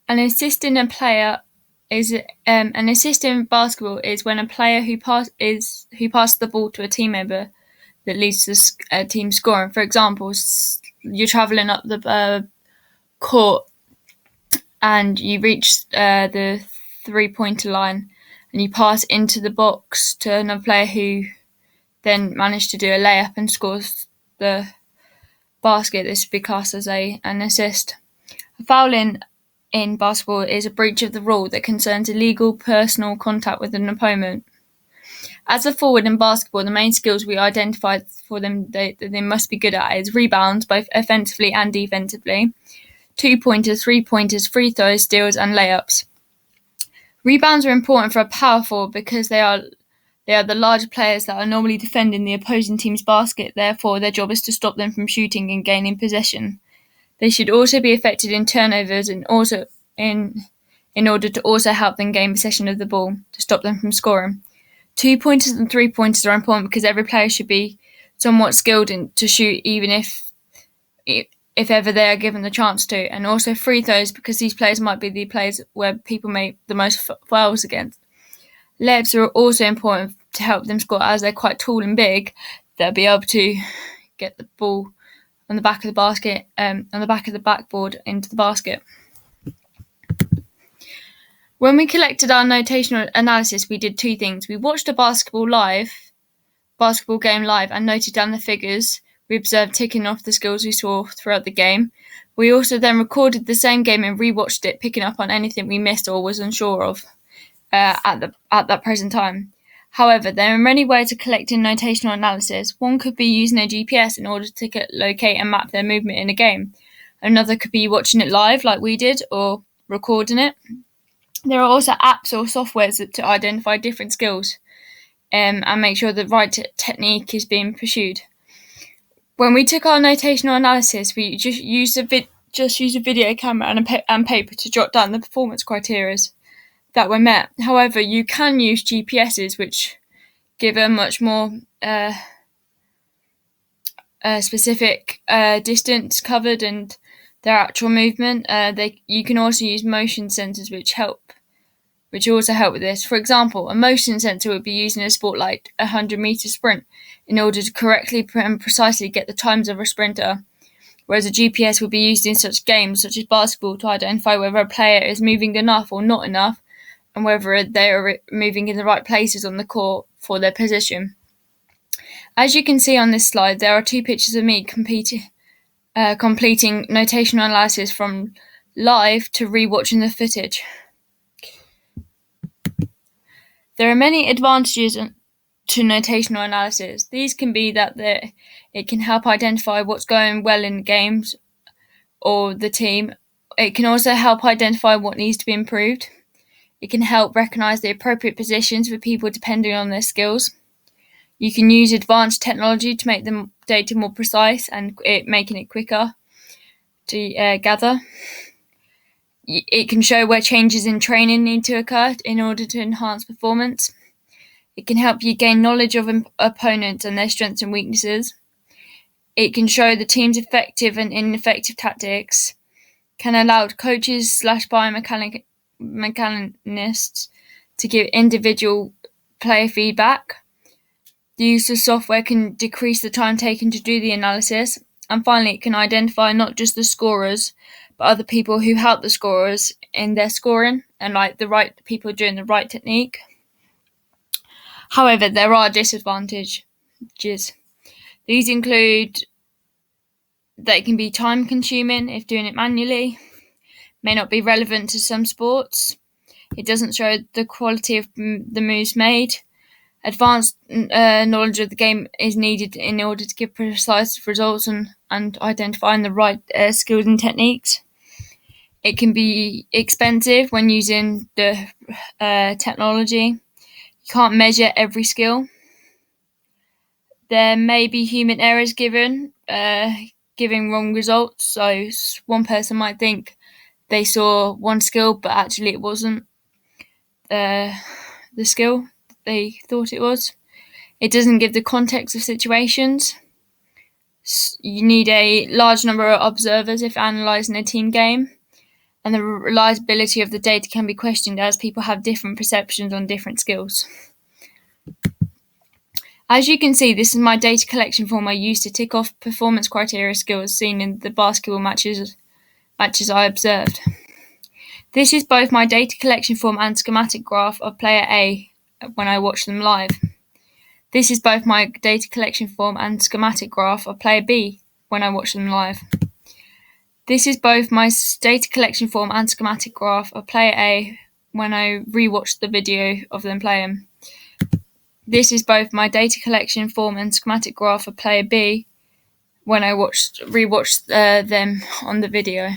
An assist in a player is an assist in basketball is when a player who passes the ball to a team member that leads to a team scoring. For example, you're travelling up the court and you reach the 3-pointer line and you pass into the box to another player who then managed to do a layup and scores the basket. This would be classed as an assist. A foul in basketball is a breach of the rule that concerns illegal personal contact with an opponent. As a forward in basketball, the main skills we identified for them that they must be good at is rebounds, both offensively and defensively, 2-pointers, 3-pointers, free throws, steals, and layups. Rebounds are important for a power forward because they are the larger players that are normally defending the opposing team's basket. Therefore, their job is to stop them from shooting and gaining possession. They should also be effective in turnovers and also in order to also help them gain possession of the ball to stop them from scoring. 2-pointers and 3-pointers are important because every player should be somewhat skilled to shoot, even if ever they are given the chance to. And also free throws, because these players might be the players where people make the most fouls against. Layups are also important to help them score, as they're quite tall and big. They'll be able to get the ball on the back of the basket, on the back of the backboard into the basket. When we collected our notational analysis, we did two things. We watched a basketball game live and noted down the figures we observed ticking off the skills we saw throughout the game. We also then recorded the same game and rewatched it, picking up on anything we missed or was unsure of at that present time. However, there are many ways of collecting notational analysis. One could be using a GPS in order to locate and map their movement in a game. Another could be watching it live like we did or recording it. There are also apps or softwares to identify different skills and make sure the right technique is being pursued. When we took our notational analysis, we just used a video camera and paper to jot down the performance criteria that were met. However, you can use GPSs, which give a much more specific distance covered and their actual movement. You can also use motion sensors, which also help with this. For example, a motion sensor would be used in a sport like a 100-meter sprint in order to correctly and precisely get the times of a sprinter, whereas a GPS would be used in such games such as basketball to identify whether a player is moving enough or not enough, and whether they are moving in the right places on the court for their position. As you can see on this slide, there are two pictures of me completing notational analysis from live to rewatching the footage. There are many advantages to notational analysis. These can be that it can help identify what's going well in the games or the team. It can also help identify what needs to be improved. It can help recognise the appropriate positions for people depending on their skills. You can use advanced technology to make the data more precise and making it quicker to gather. It can show where changes in training need to occur in order to enhance performance. It can help you gain knowledge of opponents and their strengths and weaknesses. It can show the team's effective and ineffective tactics. Can allow coaches / biomechanics to give individual player feedback. The use of software can decrease the time taken to do the analysis. And finally, it can identify not just the scorers, but other people who help the scorers in their scoring and like the right people doing the right technique. However, there are disadvantages. These include that it can be time consuming if doing it manually, may not be relevant to some sports, it doesn't show the quality of the moves made, advanced knowledge of the game is needed in order to give precise results and identifying the right skills and techniques. It can be expensive when using the technology. You can't measure every skill. There may be human errors giving wrong results. So one person might think they saw one skill, but actually it wasn't the skill they thought it was. It doesn't give the context of situations. You need a large number of observers if analysing a team game, and the reliability of the data can be questioned as people have different perceptions on different skills. As you can see, this is my data collection form I used to tick off performance criteria skills seen in the basketball matches I observed. This is both my data collection form and schematic graph of player A when I watch them live. This is both my data collection form and schematic graph of player B when I watch them live. This is both my data collection form and schematic graph of player A when I rewatch the video of them playing. This is both my data collection form and schematic graph of player B when I rewatched them on the video.